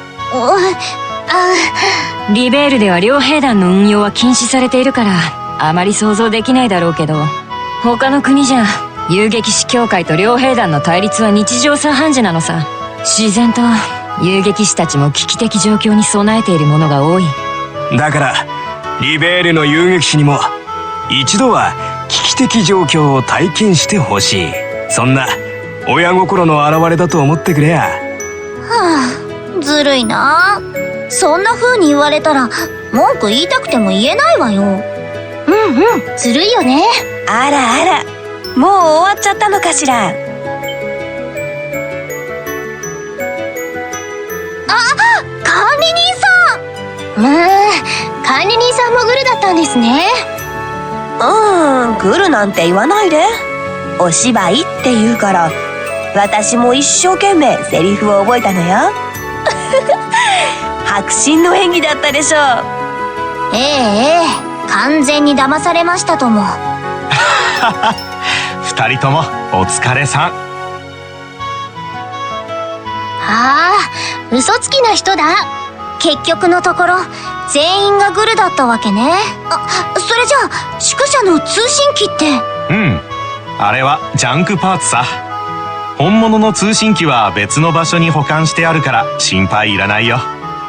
G: リベールでは両兵団の運用は禁止されているからあまり想像できないだろうけど、他の国じゃ遊撃士協会と両兵団の対立は日常茶飯事なのさ。自然と遊撃士たちも危機的状況に備えているものが多い。
E: だからリベールの遊撃士にも一度は危機的状況を体験してほしい。そんな親心の表れだと思ってくれや。
F: ずるいな。そんな風に言われたら文句言いたくても言えないわよ。
C: ずるいよね。
B: あらあら、もう終わっちゃったのかしら。
F: 管理人さん。
C: 管理人さんもグルだったんですね。
B: グルなんて言わないで。お芝居って言うから、私も一生懸命セリフを覚えたのよ。迫真の演技だったでしょ。
F: 完全に騙されましたとも。
E: 二人ともお疲れさん。
C: 嘘つきな人だ。
F: 結局のところ全員がグルだったわけね。それじゃあ宿舎の通信機って？
E: あれはジャンクパーツさ。本物の通信機は別の場所に保管してあるから心配いらないよ。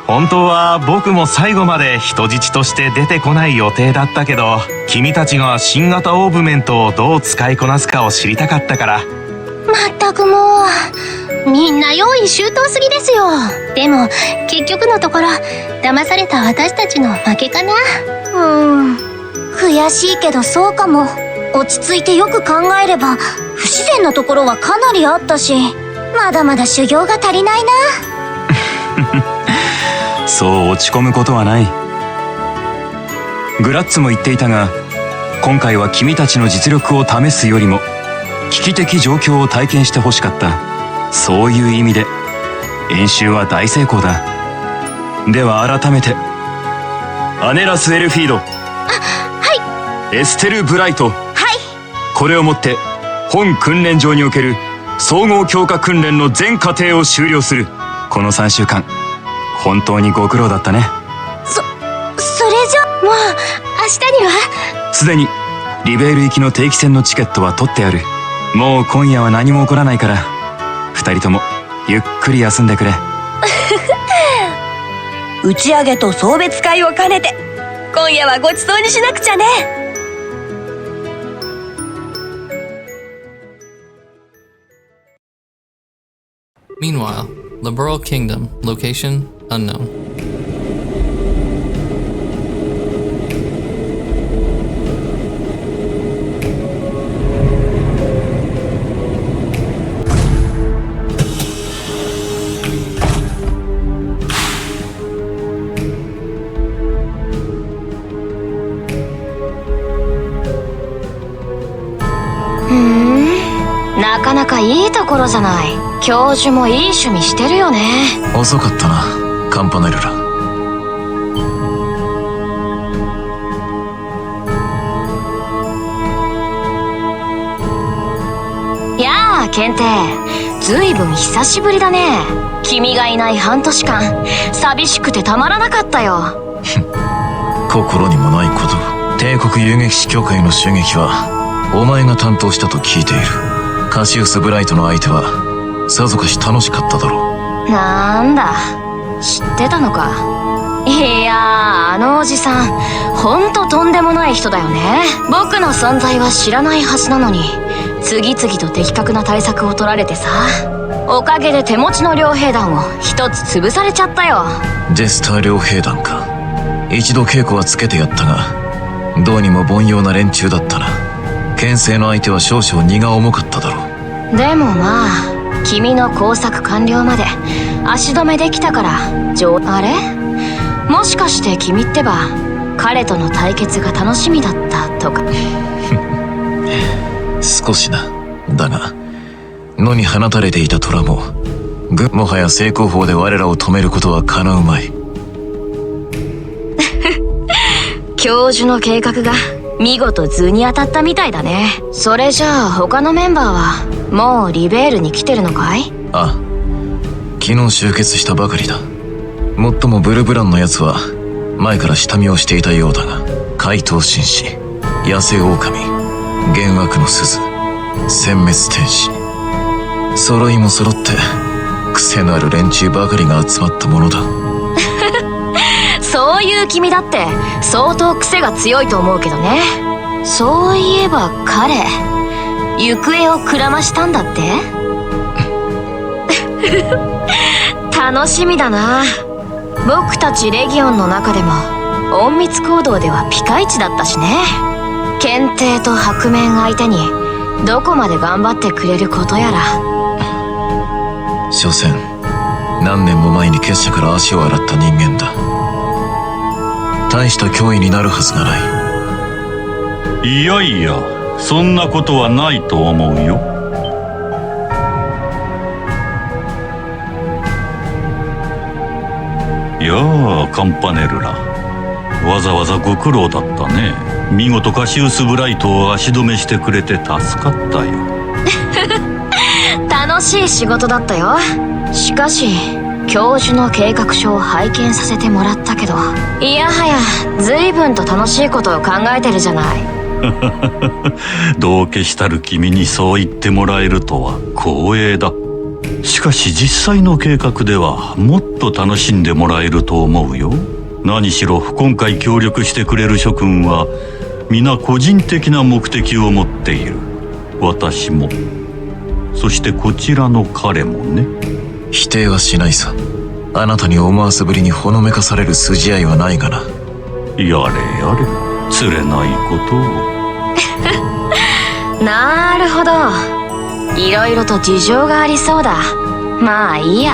E: 本当は僕も最後まで人質として出てこない予定だったけど、君たちが新型オーブメントをどう使いこなすかを知りたかったから。
C: まったくもう、みんな用意周到すぎですよ。でも結局のところ騙された私たちの負けかな。
F: 悔しいけどそうかも。落ち着いてよく考えれば不自然なところはかなりあったし、まだまだ修行が足りないな。
D: そう落ち込むことはない。グラッツも言っていたが、今回は君たちの実力を試すよりも危機的状況を体験してほしかった。そういう意味で演習は大成功だ。では改めて、アネラス・エルフィード、エステル・ブライト、これをもって本訓練場における総合強化訓練の全過程を終了する。この3週間本当にご苦労だったね。
F: それじゃ
C: もう明日には
D: すでにリベール行きの定期船のチケットは取ってある。もう今夜は何も起こらないから、2人ともゆっくり休んでくれ。
B: 打ち上げと送別会を兼ねて今夜はごちそうにしなくちゃね。
A: Meanwhile, Liberal Kingdom, location unknown.
G: かなかいいところじゃない。教授もいい趣味してるよね。
D: 遅かったな、カンパネルラ。
G: やあ、検定。ずいぶん久しぶりだね。君がいない半年間、寂しくてたまらなかったよ。
D: 心にもないこと。帝国遊撃士協会の襲撃はお前が担当したと聞いている。カシウス・ブライトの相手はさぞかし楽しかっただろう。
G: なんだ、知ってたのか。いやー、あのおじさんほんととんでもない人だよね。僕の存在は知らないはずなのに次々と的確な対策を取られてさ、おかげで手持ちの両兵団を一つ潰されちゃったよ。
D: ジェスター両兵団か。一度稽古はつけてやったがどうにも凡庸な連中だったな。牽制の相手は少々荷が重かっただろう。
G: でもまあ、君の工作完了まで足止めできたからあれ、もしかして君ってば彼との対決が楽しみだったとか。
D: 少しな。だが野に放たれていた虎ももはや正攻法で我らを止めることはかなうまい。
G: 教授の計画が見事図に当たったみたいだね。それじゃあ他のメンバーはもうリベールに来てるのかい？
D: ああ、昨日集結したばかりだ。もっともブルブランのやつは前から下見をしていたようだが、怪盗紳士、野生狼、幻惑の鈴、殲滅天使、揃いも揃って癖のある連中ばかりが集まったものだ。
G: そういう君だって相当癖が強いと思うけどね。そういえば彼、行方をくらましたんだって？楽しみだな。僕たちレギオンの中でも隠密行動ではピカイチだったしね。検定と白面相手にどこまで頑張ってくれることやら。
D: 所詮何年も前に結社から足を洗った人間だ。大した脅威になるはずがない。
H: いやいや、そんなことはないと思うよ。いやあ、カンパネルラ、わざわざご苦労だったね。見事カシウス・ブライトを足止めしてくれて助かったよ。
G: 楽しい仕事だったよ。しかし教授の計画書を拝見させてもらったけど、いやはや随分と楽しいことを考えてるじゃない。
H: 道化したる君にそう言ってもらえるとは光栄だ。しかし実際の計画ではもっと楽しんでもらえると思うよ。何しろ今回協力してくれる諸君は皆個人的な目的を持っている。私も、そしてこちらの彼もね。
D: 否定はしないさ。あなたに思わせぶりにほのめかされる筋合いはないがな。
H: やれやれ、つれないことを。
G: なるほど、いろいろと事情がありそうだ。まあいいや。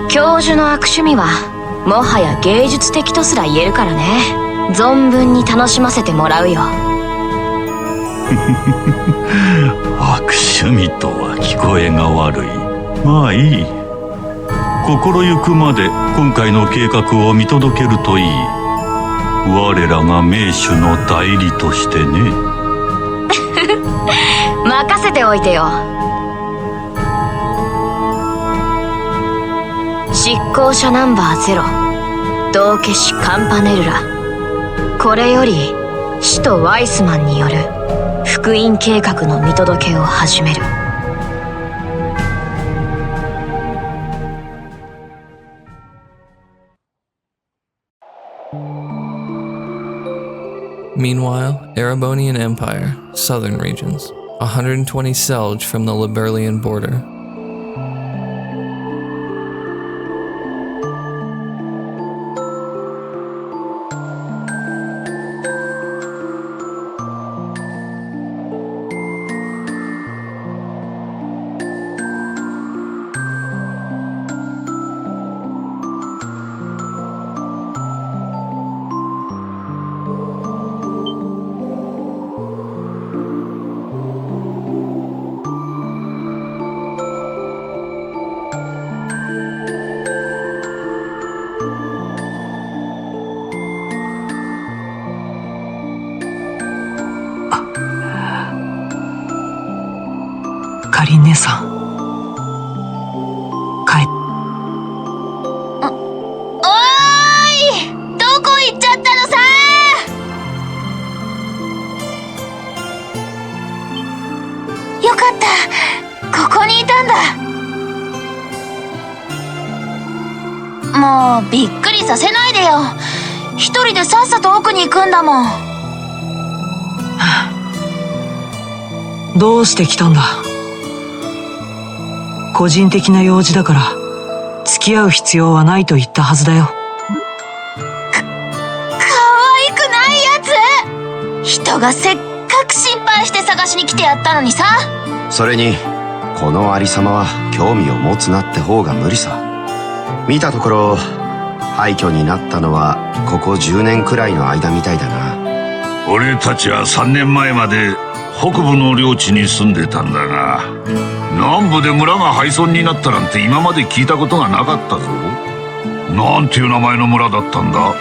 G: 教授の悪趣味はもはや芸術的とすら言えるからね。存分に楽しませてもらうよ。
H: 悪趣味とは聞こえが悪い。まあいい。心ゆくまで今回の計画を見届けるといい。我らが名手の代理としてね。
G: 任せておいてよ。執行者ナンバー0、道化師カンパネルラ。これより使徒ワイスマンによる福音計画の見届けを始める。
A: Meanwhile, Erebonian Empire, southern regions, 120 selge from the Liberlian border.
I: かりん姉さん。帰っ。
C: おーい、どこ行っちゃったのさー。よかった、ここにいたんだ。もうびっくりさせないでよ。一人でさっさと奥に行くんだもん。
I: どうして来たんだ？個人的な用事だから付き合う必要はないと言ったはずだよ。
C: 可愛くないやつ。人がせっかく心配して探しに来てやったのにさ。
J: それにこのありさまは興味を持つなって方が無理さ。見たところ廃墟になったのはここ10年くらいの間みたいだな。
H: 俺たちは3年前まで北部の領地に住んでたんだが、南部で村が廃村になったなんて今まで聞いたことがなかったぞ。なんていう名前の村だったんだ？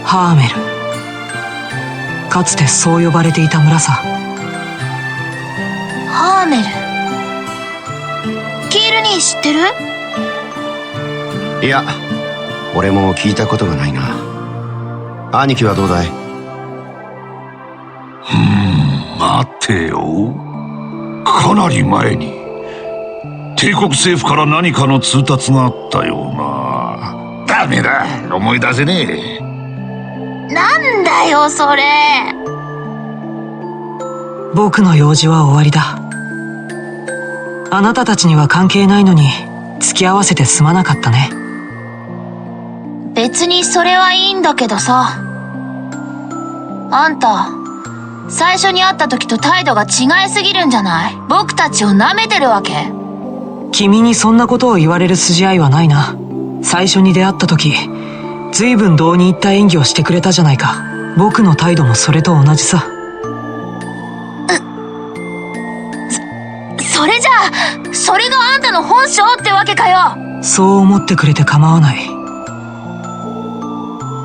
I: ハーメル。かつてそう呼ばれていた村さ。
C: ハーメル。キール兄知ってる？
J: いや、俺も聞いたことがないな。兄貴はどうだい？
H: 待てよ。かなり前に帝国政府から何かの通達があったような。ダメだ、思い出せねえ。
C: なんだよそれ。
I: 僕の用事は終わりだ。あなたたちには関係ないのに付き合わせてすまなかったね。
C: 別にそれはいいんだけどさ。あんた最初に会った時と態度が違いすぎるんじゃない？僕たちを舐めてるわけ？
I: 君にそんなことを言われる筋合いはないな。最初に出会った時随分堂に入った演技をしてくれたじゃないか。僕の態度もそれと同じさ。
C: それじゃあそれがあんたの本性ってわけかよ。
I: そう思ってくれて構わない。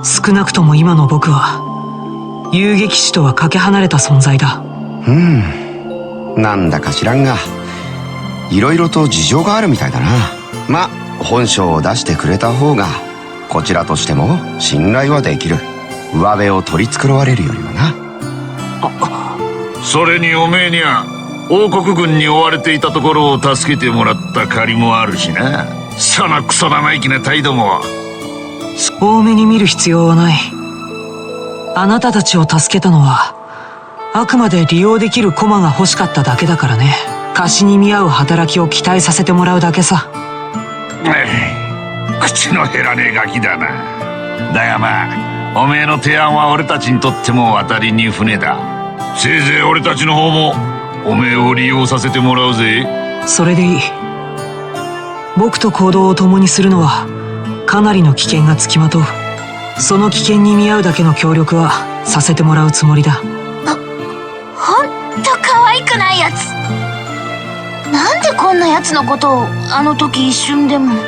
I: 少なくとも今の僕は遊撃士とはかけ離れた存在だ。
J: なんだか知らんがいろいろと事情があるみたいだな。ま、本性を出してくれた方がこちらとしても信頼はできる。上辺を取り繕われるよりはな。
H: それにおめえには王国軍に追われていたところを助けてもらった借りもあるしな。そのクソ生意気な態度も。
I: 多めに見る必要はない。あなたたちを助けたのはあくまで利用できる駒が欲しかっただけだからね。貸しに見合う働きを期待させてもらうだけさ。
H: 口の減らねえガキだな。だがまあおめえの提案は俺たちにとっても渡りに船だ。せいぜい俺たちの方もおめえを利用させてもらうぜ。
I: それでいい。僕と行動を共にするのはかなりの危険がつきまとう。その危険に見合うだけの協力はさせてもらうつもりだ。
C: ほんと可愛くないやつ。なんでこんなやつのことをあの時一瞬でも。なんで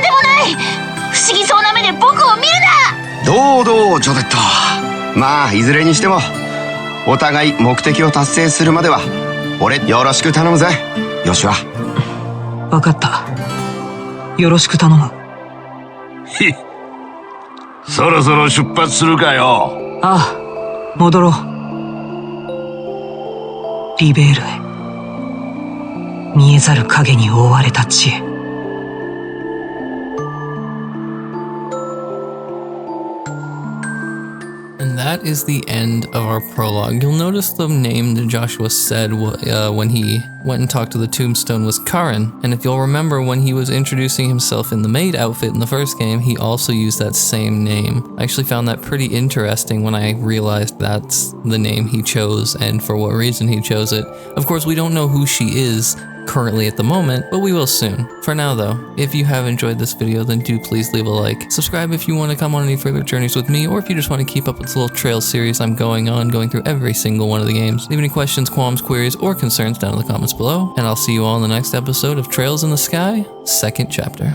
C: もない。不思議そうな目で僕を見るな。
J: どうどうジョゼット。まあいずれにしてもお互い目的を達成するまでは俺よろしく頼むぜ。よしは。
I: 分かった。よろしく頼む。
H: そろそろ出発するかよ。
I: ああ、戻ろう。リベールへ。見えざる影に覆われた地へ。
A: And that is the end of our prologue. You'll notice the name that Joshua said when he went and talked to the tombstone was Karin. And if you'll remember, when he was introducing himself in the maid outfit in the first game, he also used that same name. I actually found that pretty interesting when I realized that's the name he chose and for what reason he chose it. Of course, we don't know who she is currently at the moment, but we will soon. For now though, if you have enjoyed this video, then do please leave a like. Subscribe if you want to come on any further journeys with me, or if you just want to keep up with this little trail series I'm going through every single one of the games. Leave any questions, qualms, queries, or concerns down in the comments below, and I'll see you all in the next episode of Trails in the Sky, 2nd chapter.